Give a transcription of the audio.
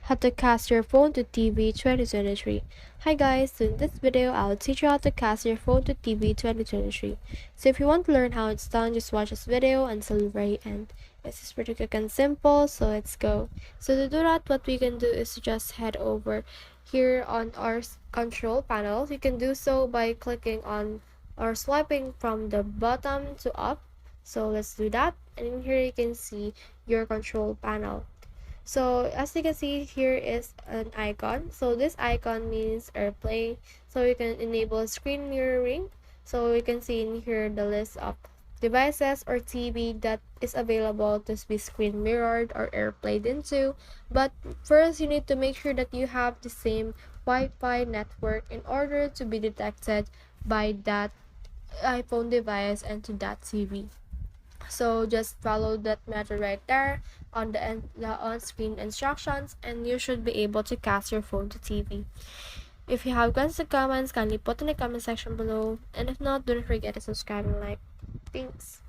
How to cast your phone to TV 2023. Hi guys, so in this video I'll teach you how to cast your phone to TV 2023. So if you want to learn how it's done, just watch this video until the very end. This is pretty quick and simple, so let's go. So to do that, what we can do is to just head over here on our control panel. You can do so by clicking on or swiping from the bottom to up. So let's do that, and in here you can see your control panel. So as you can see, here is an icon. So this icon means airplay. So you can enable screen mirroring. So you can see in here the list of devices or TV that is available to be screen mirrored or airplayed into. But first you need to make sure that you have the same Wi-Fi network in order to be detected by that iPhone device and to that TV. So just follow that method right there on the on-screen instructions, and you should be able to cast your phone to TV. If you have questions or comments, kindly put in the comment section below, and if not, don't forget to subscribe and like. Thanks.